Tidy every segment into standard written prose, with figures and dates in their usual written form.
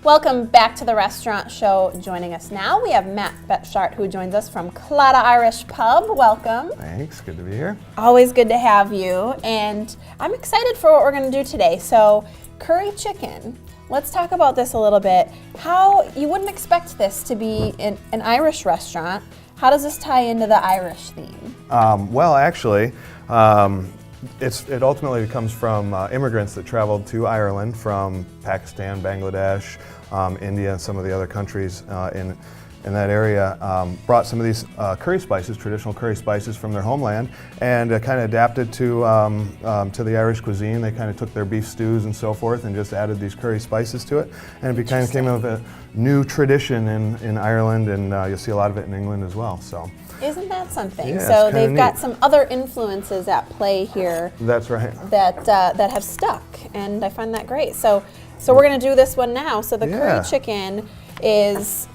Welcome back to the restaurant show. Joining us now, we have Matt Bettschart, who joins us from Claddagh Irish Pub. Welcome. Thanks, good to be here. Always good to have you, and I'm excited for what we're going to do today. So, curry chicken. Let's talk about this a little bit. How you wouldn't expect this to be in an Irish restaurant. How does this tie into the Irish theme? Well, actually, it ultimately comes from immigrants that traveled to Ireland from Pakistan, Bangladesh, India, and some of the other countries in that area. Brought some of these curry spices, traditional curry spices from their homeland, and kind of adapted to the Irish cuisine. They kind of took their beef stews and so forth and just added these curry spices to it, and it kind of came of a new tradition in Ireland, and you'll see a lot of it in England as well. So. Isn't that something? Yeah, so they've neat. got some other influences at play here. That's right. That have stuck, and I find that great. So we're gonna do this one now. So the curry chicken is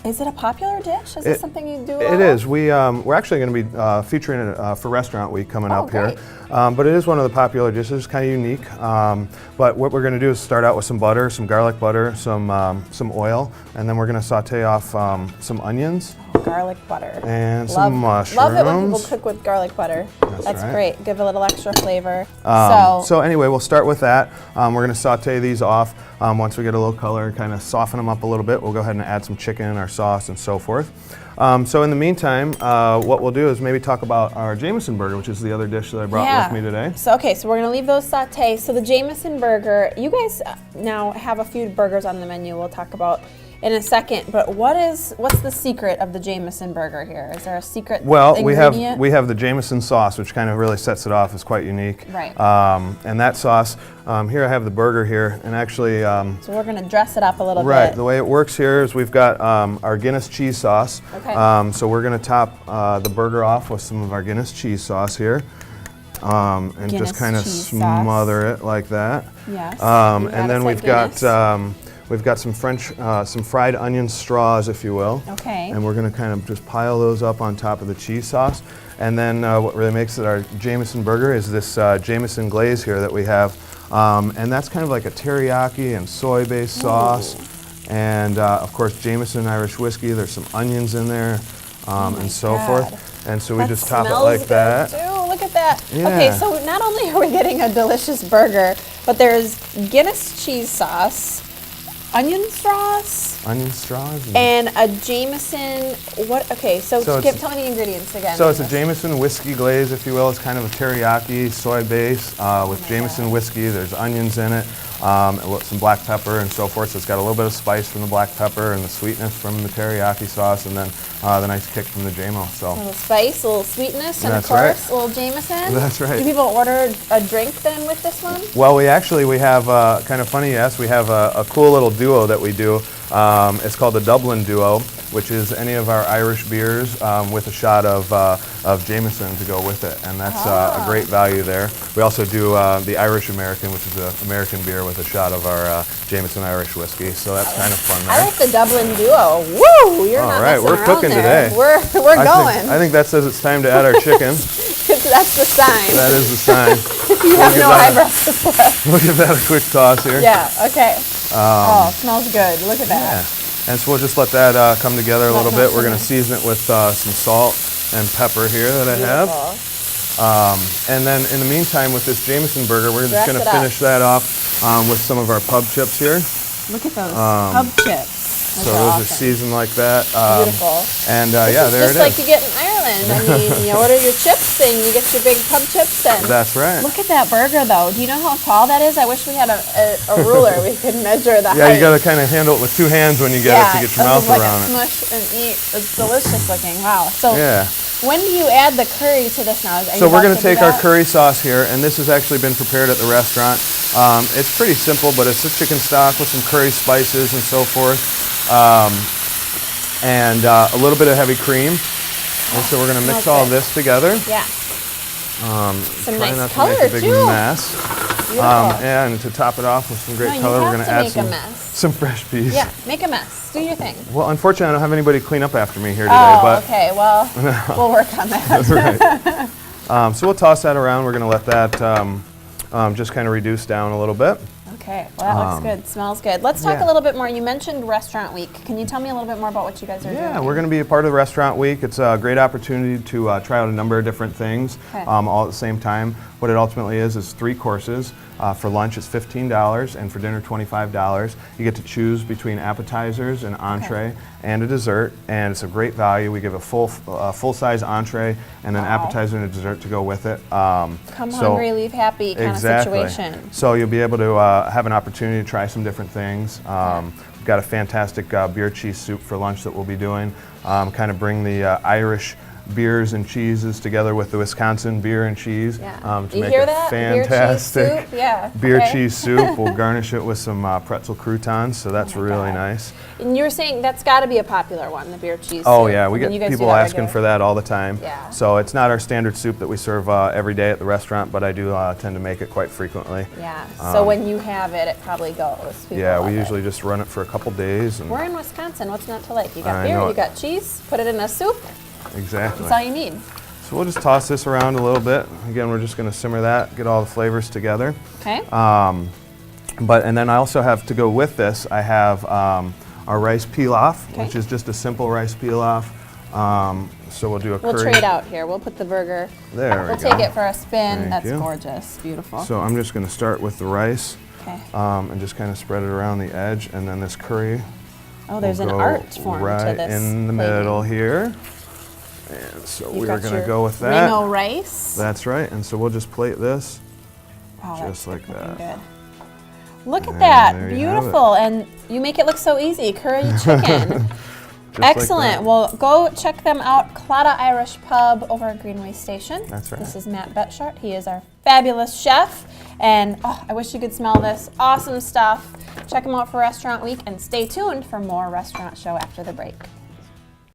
it a popular dish? Is it something you do? It is. We're actually going to be featuring it for Restaurant Week coming up great. here. But it is one of the popular dishes. Kind of unique. But what we're going to do is start out with some butter, some garlic butter, some oil, and then we're going to saute off some onions. Garlic butter. And some mushrooms. Love it when people cook with garlic butter. That's right. great. Give a little extra flavor. So anyway, we'll start with that. We're going to saute these off. Once we get a little color, kind of soften them up a little bit, we'll go ahead and add some chicken, our sauce, and so forth. So in the meantime, what we'll do is maybe talk about our Jameson Burger, which is the other dish that I brought with me today. So we're going to leave those saute. So the Jameson Burger, you guys now have a few burgers on the menu we'll talk about in a second, but what's the secret of the Jameson Burger here? Is there a secret ingredient? we have the Jameson sauce, which kind of really sets it off. It's quite unique. Right. And that sauce, here I have the burger here, and actually... so we're going to dress it up a little bit. Right. The way it works here is we've got our Guinness cheese sauce. Okay. So we're going to top the burger off with some of our Guinness cheese sauce here. And Guinness just kind of smother it like that. Yes. And then we've got some some fried onion straws, if you will. Okay. And we're going to kind of just pile those up on top of the cheese sauce. And then what really makes it our Jameson Burger is this Jameson glaze here that we have. And that's kind of like a teriyaki and soy-based sauce. And of course, Jameson Irish whiskey. There's some onions in there and so forth. And so we just top it like that. Too. Look at that. Yeah. Okay, so not only are we getting a delicious burger, but there's Guinness cheese sauce, onion straws, and a Jameson. Tell me the ingredients again. So it's a Jameson whiskey glaze, if you will. It's kind of a teriyaki soy base with Jameson whiskey. There's onions in it, some black pepper and so forth. So it's got a little bit of spice from the black pepper and the sweetness from the teriyaki sauce, and then the nice kick from the JMO. So a little spice, a little sweetness, and That's of course, right. a little Jameson. That's right. Do people order a drink then with this one? Well, we have kind of funny, yes, we have a cool little duo that we do. It's called the Dublin Duo, which is any of our Irish beers with a shot of Jameson to go with it, and that's a great value there. We also do the Irish American, which is an American beer with a shot of our Jameson Irish whiskey, so that's kind of fun there. I like the Dublin Duo. Woo! You're not messing we're around cooking there. today. We're going. I think that says it's time to add our chicken. That's the sign. That is the sign. You have no eyebrows left. We'll give that a quick toss here. Yeah, okay. It smells good. Look at that. Yeah. And so we'll just let that come together a little bit. We're going to season it with some salt and pepper here that I have. And then in the meantime, with this Jameson Burger, we're just going to finish that off with some of our pub chips here. Look at those pub chips. So those are seasoned like that. Beautiful. And there it is. Just like you get in Ireland. I mean, you order your chips and you get your big pub chips then. That's right. Look at that burger though. Do you know how tall that is? I wish we had a ruler. We could measure the height. Yeah, you got to kind of handle it with two hands when you get it to get your mouth around it. Smush and eat. It's delicious looking. Wow. So yeah. When do you add the curry to this now? So we're going to take our curry sauce here, and this has actually been prepared at the restaurant. It's pretty simple, but it's a chicken stock with some curry spices and so forth, and a little bit of heavy cream. And so we're going to mix all this together. Yeah. Some nice not color to make a big too. Mess. And to top it off with some great color, we're going to add some fresh peas. Yeah, make a mess. Do your thing. Well, unfortunately, I don't have anybody clean up after me here today. But okay. Well, we'll work on that. That's right. So we'll toss that around. We're going to let that just kind of reduce down a little bit. Okay, well that looks good, smells good. Let's talk a little bit more. You mentioned Restaurant Week. Can you tell me a little bit more about what you guys are doing? Yeah, we're going to be a part of the Restaurant Week. It's a great opportunity to try out a number of different things all at the same time. What it ultimately is 3 courses. For lunch it's $15 and for dinner $25. You get to choose between appetizers, an entree, and a dessert, and it's a great value. We give a full-size entree and an appetizer and a dessert to go with it. Come hungry, leave happy kind of situation. So you'll be able to have an opportunity to try some different things. We've got a fantastic beer cheese soup for lunch that we'll be doing. Kind of bring the Irish beers and cheeses together with the Wisconsin beer and cheese to you make hear a that? fantastic Beer cheese soup. We'll garnish it with some pretzel croutons, so that's really nice. And you were saying that's got to be a popular one, the beer cheese Oh soup. yeah, we get people asking for that all the time. Yeah. So it's not our standard soup that we serve every day at the restaurant, but I do tend to make it quite frequently. Yeah, so when you have it, it probably goes. Yeah, we usually just run it for a couple days. And we're in Wisconsin, what's not to like? You got beer, you got cheese, put it in a soup. Exactly. That's all you need. So we'll just toss this around a little bit. Again, we're just going to simmer that, get all the flavors together. Okay. And then I also have to go with this, I have our rice pilaf, which is just a simple rice pilaf. So we'll do a curry. We'll trade out here. We'll put the burger. There we go. We'll take it for a spin. Thank That's you. gorgeous. Beautiful. So I'm just going to start with the rice and just kind of spread it around the edge, and then this curry. Oh, there's an art form right to this. in the middle here. And so we are going to go with that. Reno rice. That's right. And so we'll just plate this just like that. Good. Look at that. There you have Beautiful. And you make it look so easy. Curry chicken. Excellent. Well, go check them out. Claddagh Irish Pub over at Greenway Station. That's right. This is Matt Bettschart. He is our fabulous chef. And I wish you could smell this. Awesome stuff. Check him out for Restaurant Week and stay tuned for more Restaurant Show after the break.